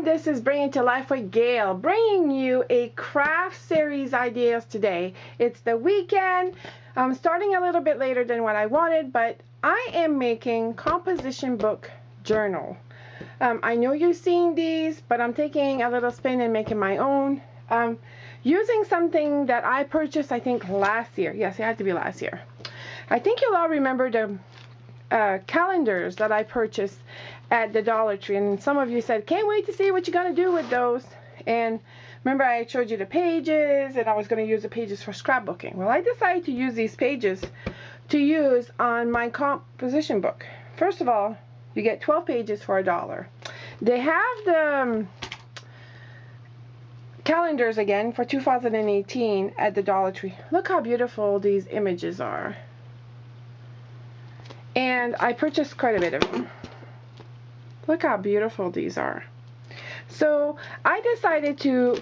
everyone, this is Bringing to Life with Gail, bringing you a craft series ideas today. It's the weekend. I'm starting a little bit later than what I wanted, but I am making composition book journal. I know you've seen these, but I'm taking a little spin and making my own. Using something that I purchased, I think last year. Yes, it had to be last year. I think you'll all remember the calendars that I purchased at the Dollar Tree, and some of you said, can't wait to see what you're going to do with those. And remember, I showed you the pages, and I was going to use the pages for scrapbooking. Well, I decided to use these pages to use on my composition book. First of all, you get 12 pages for $1. They have the calendars again for 2018 at the Dollar Tree. Look how beautiful these images are. And I purchased quite a bit of them. Look how beautiful these are. So I decided to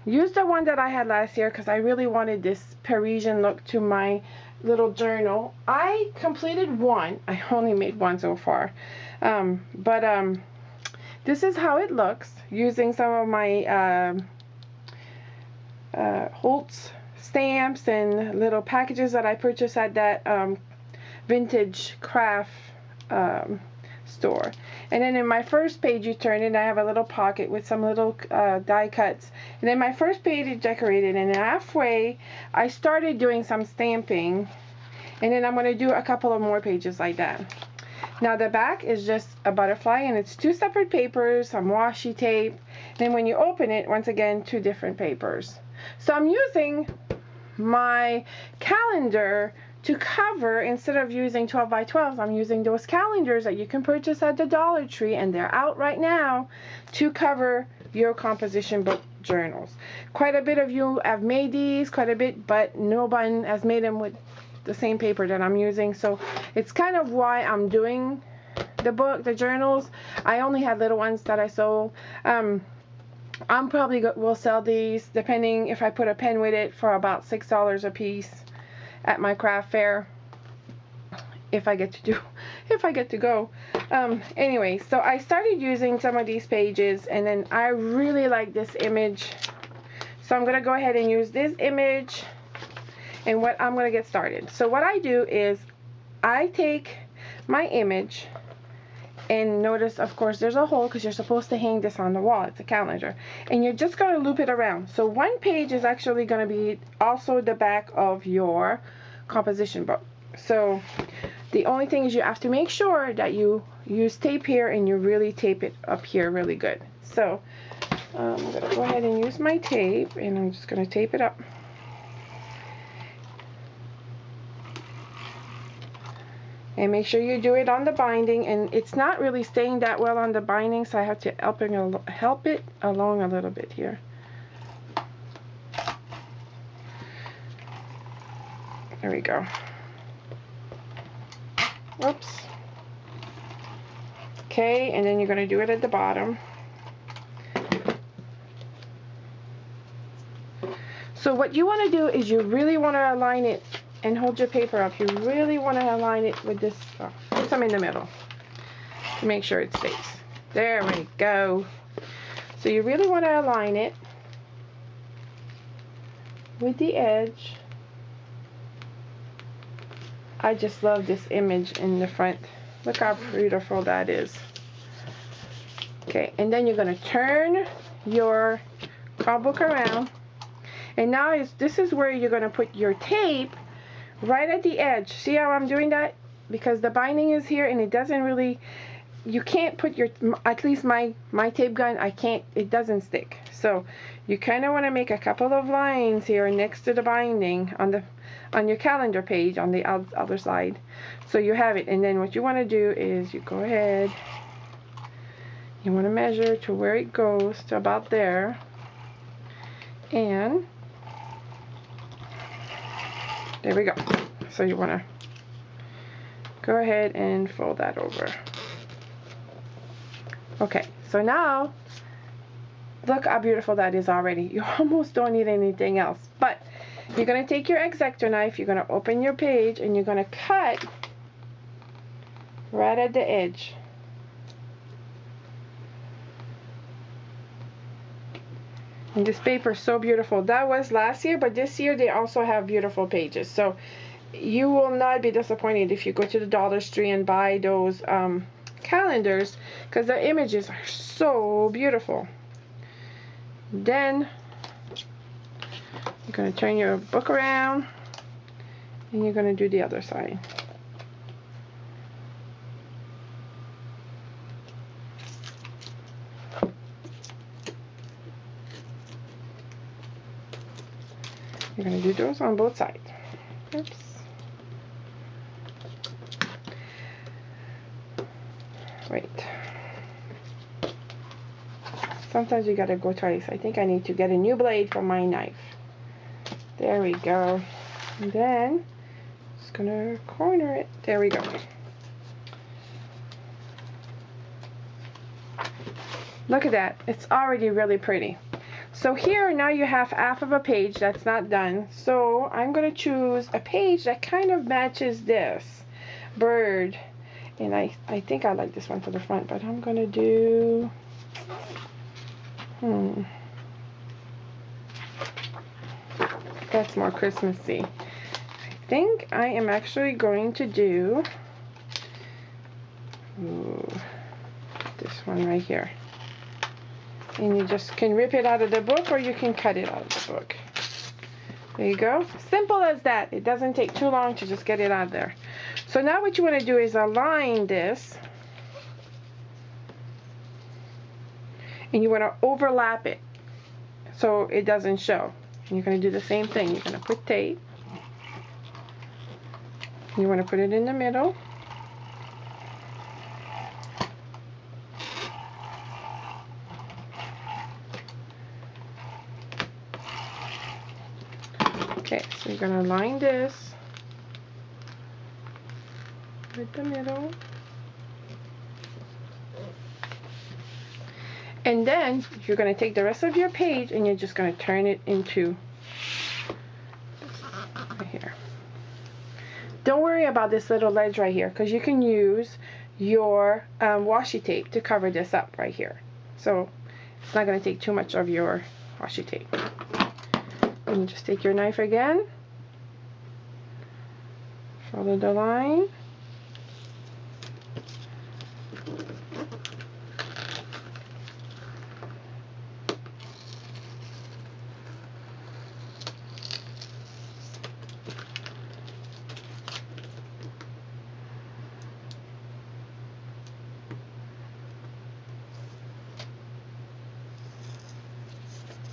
use the one that I had last year because I really wanted this Parisian look to my little journal. I completed one. I only made one so far. This is how it looks using some of my Holtz stamps and little packages that I purchased at that vintage craft store. And then in my first page you turn it, I have a little pocket with some little die cuts, and then my first page is decorated, and halfway I started doing some stamping, and then I'm going to do a couple of more pages like that. Now the back is just a butterfly, and it's two separate papers, some washi tape, then when you open it, once again, two different papers. So I'm using my calendar to cover, instead of using 12 by 12s, I'm using those calendars that you can purchase at the Dollar Tree, and they're out right now, to cover your composition book journals. Quite a bit of you have made these, quite a bit, but no one has made them with the same paper that I'm using, so it's kind of why I'm doing the journals. I only had little ones that I sold. I'm probably will sell these, depending if I put a pen with it, for about $6 a piece at my craft fair, if I get to go. Anyway, so I started using some of these pages, and then I really like this image, so I'm gonna go ahead and use this image. And what I'm gonna get started. So what I do is I take my image, and notice, of course, there's a hole because you're supposed to hang this on the wall. It's a calendar, and you're just going to loop it around. So one page is actually going to be also the back of your composition book. So the only thing is you have to make sure that you use tape here, and you really tape it up here really good. So I'm going to go ahead and use my tape, and I'm just going to tape it up. And make sure you do it on the binding, and it's not really staying that well on the binding, so I have to help it along a little bit here. There we go. Whoops. Okay, and then you're going to do it at the bottom. So what you want to do is you really want to align it, and hold your paper up. You really want to align it with this. Put some in the middle to make sure it stays. There we go. So you really want to align it with the edge. I just love this image in the front. Look how beautiful that is. Okay, and then you're going to turn your card book around, and now this is where you're going to put your tape, right at the edge. See how I'm doing that? Because the binding is here, and it doesn't really, you can't put your, at least my tape gun, I can't, it doesn't stick. So you kind of want to make a couple of lines here next to the binding on your calendar page on the other side, so you have it. And then what you want to do is you go ahead, you want to measure to where it goes, to about there, and there we go. So you want to go ahead and fold that over. Okay, so now look how beautiful that is already. You almost don't need anything else. But you're going to take your X-Acto knife, you're going to open your page, and you're going to cut right at the edge. And this paper is so beautiful. That was last year, but this year they also have beautiful pages. So you will not be disappointed if you go to the Dollar Tree and buy those calendars, because the images are so beautiful. Then you're going to turn your book around and you're going to do the other side. You're going to do those on both sides. Oops. Wait. Sometimes you gotta go twice. I think I need to get a new blade for my knife. There we go. And then just gonna corner it. There we go. Look at that. It's already really pretty. So here now you have half of a page that's not done. So I'm going to choose a page that kind of matches this bird. And I think I like this one for the front, but I'm going to do... That's more Christmassy. I think I am actually going to do this one right here. And you just can rip it out of the book, or you can cut it out of the book. There you go. Simple as that. It doesn't take too long to just get it out there. So now what you want to do is align this. And you want to overlap it so it doesn't show. And you're going to do the same thing. You're going to put tape. You want to put it in the middle. Okay, so you're going to line this with the middle. And then you're going to take the rest of your page and you're just going to turn it into right here. Don't worry about this little ledge right here, because you can use your washi tape to cover this up right here. So it's not going to take too much of your washi tape. And just take your knife again, follow the line,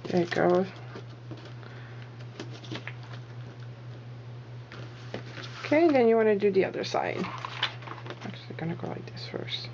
there it goes. Okay, then you want to do the other side. I'm actually going to go like this first.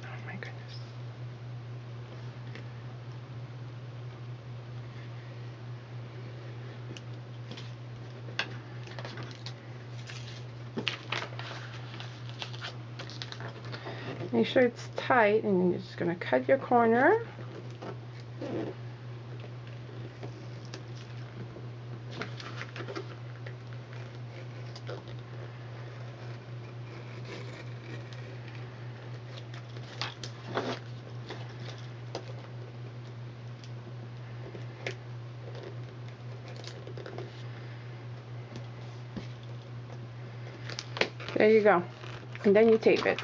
Oh my goodness. Make sure it's tight, and then you're just going to cut your corner. There you go. And then you tape it.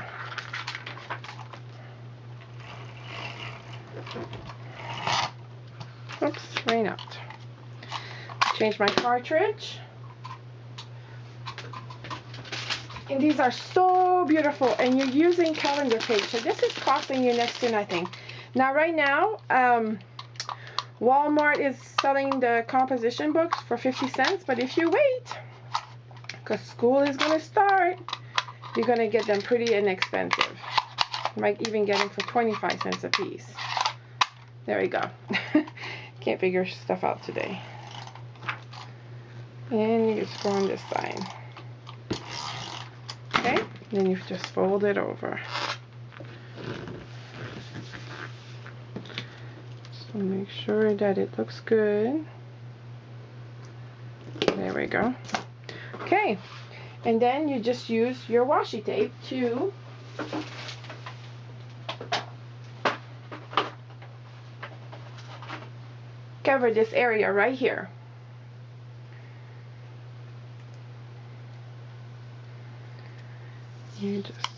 Oops, rain out. Change my cartridge. And these are so beautiful, and you're using calendar page. So this is costing you next to nothing. Now right now, Walmart is selling the composition books for 50 cents, but if you wait, because school is going to start, you're going to get them pretty inexpensive. You might even get them for 25 cents a piece. There we go. Can't figure stuff out today. And you just go on this side. Okay, then you just fold it over. So make sure that it looks good. There we go. Okay, and then you just use your washi tape to cover this area right here. You just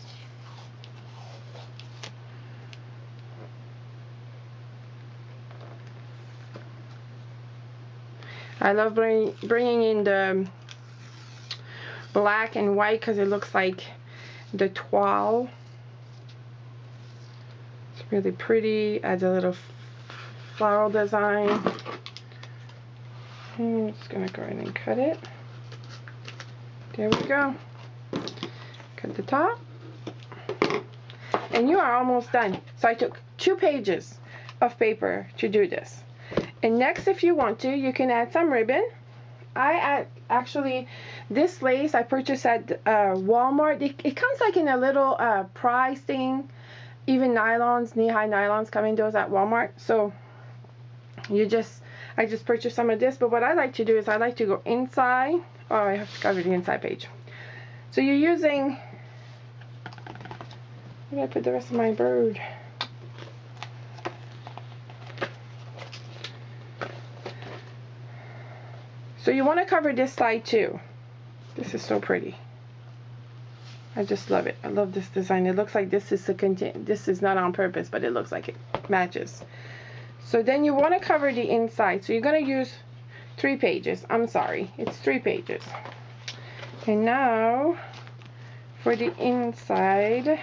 I love bringing in the black and white because it looks like the toile. It's really pretty. Adds a little floral design. I'm just gonna go ahead and cut it. There we go. Cut the top. And you are almost done. So I took 2 pages of paper to do this. And next, if you want to, you can add some ribbon. Actually, this lace I purchased at Walmart. It comes like in a little price thing. Even nylons, knee-high nylons come in those at Walmart. So I just purchased some of this. But what I like to do is I like to go inside. Oh, I have to cover the inside page. So you're using. Where did I put the rest of my bird? So you want to cover this side too. This is so pretty. I just love it. I love this design. It looks like this is not on purpose, but it looks like it matches. So then you want to cover the inside. So you're going to use 3 pages. I'm sorry. It's 3 pages. And now for the inside,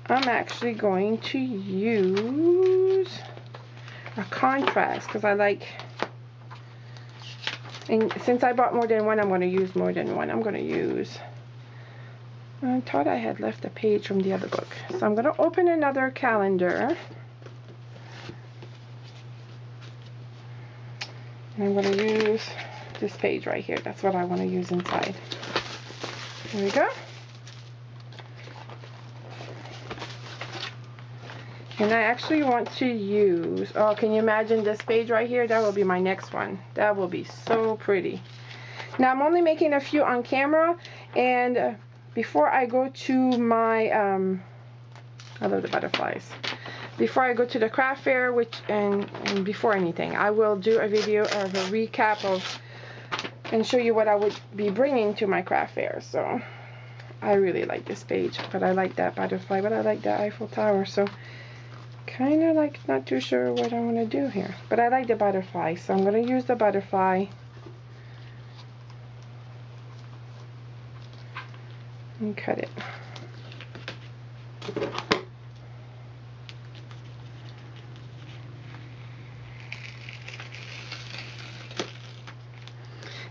I'm actually going to use a contrast because I like. And since I bought more than one, I'm going to use more than one. I'm going to use, I thought I had left a page from the other book. So I'm going to open another calendar. And I'm going to use this page right here. That's what I want to use inside. There we go. And I actually want to use, oh, can you imagine this page right here? That will be my next one. That will be so pretty. Now, I'm only making a few on camera. And before I go to my, I love the butterflies. Before I go to the craft fair, and before anything, I will do a video of a recap of, and show you what I would be bringing to my craft fair. So, I really like this page. But I like that butterfly, but I like the Eiffel Tower. So, kind of like not too sure what I want to do here, but I like the butterfly, so I'm going to use the butterfly and cut it.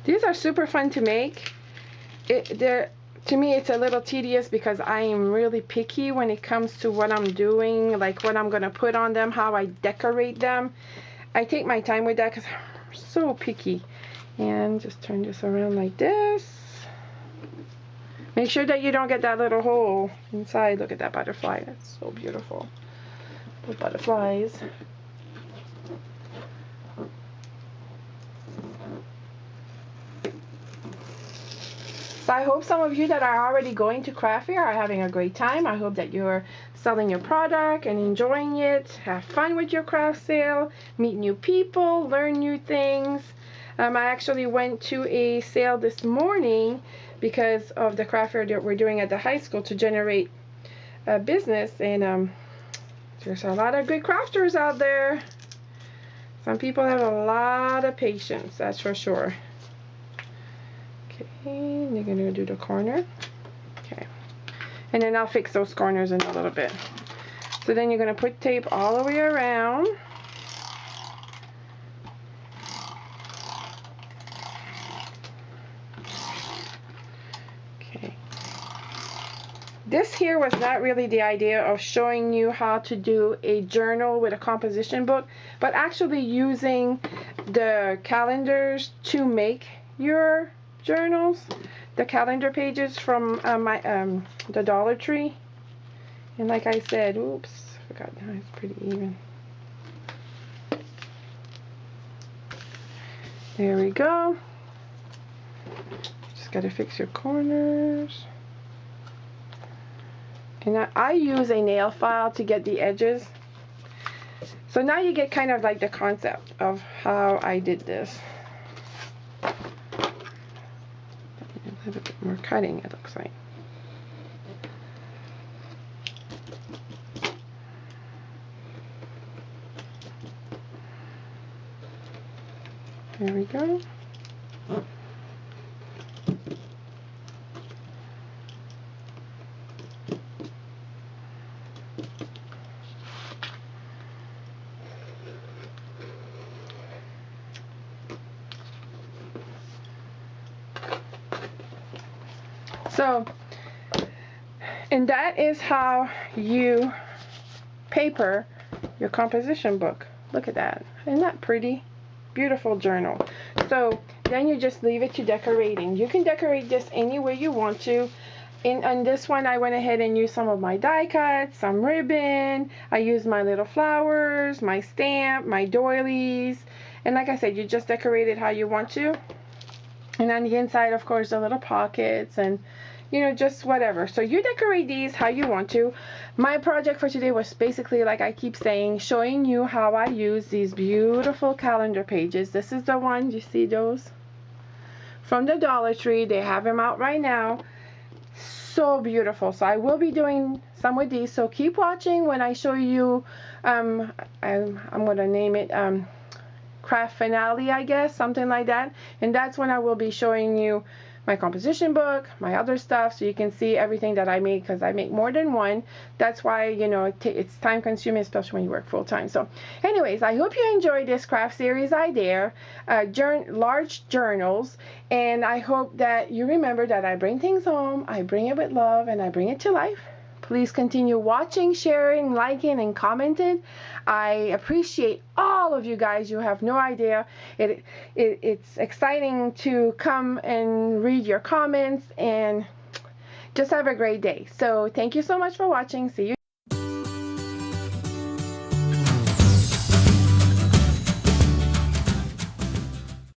These are super fun to make. To me, it's a little tedious because I am really picky when it comes to what I'm doing, like what I'm going to put on them, how I decorate them. I take my time with that because I'm so picky. And just turn this around like this. Make sure that you don't get that little hole inside. Look at that butterfly. That's so beautiful. The butterflies. So I hope some of you that are already going to craft fair are having a great time. I hope that you're selling your product and enjoying it. Have fun with your craft sale. Meet new people. Learn new things. I actually went to a sale this morning because of the craft fair that we're doing at the high school to generate business. And there's a lot of good crafters out there. Some people have a lot of patience, that's for sure. Okay, you're going to do the corner. Okay. And then I'll fix those corners in a little bit. So then you're going to put tape all the way around. Okay. This here was not really the idea of showing you how to do a journal with a composition book, but actually using the calendars to make your journals, the calendar pages from the Dollar Tree. And like I said, oops, forgot now it's pretty even. There we go. Just gotta fix your corners. And I use a nail file to get the edges. So now you get kind of like the concept of how I did this. A little bit more cutting, it looks like. There we go. So, and that is how you paper your composition book. Look at that. Isn't that pretty? Beautiful journal. So then you just leave it to decorating. You can decorate this any way you want to. On this one, I went ahead and used some of my die cuts, some ribbon. I used my little flowers, my stamp, my doilies. And like I said, you just decorate it how you want to. And on the inside, of course, the little pockets and, you know, just whatever. So you decorate these how you want to. My project for today was basically, like I keep saying, showing you how I use these beautiful calendar pages. This is the one, you see those? From the Dollar Tree. They have them out right now. So beautiful. So I will be doing some with these. So keep watching when I show you, I'm going to name it, craft finale, I guess, something like that. And that's when I will be showing you my composition book, my other stuff, so you can see everything that I make, because I make more than one. That's why, you know, it's time consuming, especially when you work full time. So anyways, I hope you enjoyed this craft series idea, large journals, and I hope that you remember that I bring things home, I bring it with love, and I bring it to life. Please continue watching, sharing, liking, and commenting. I appreciate all of you guys. You have no idea. It's exciting to come and read your comments, and just have a great day. So thank you so much for watching. See you.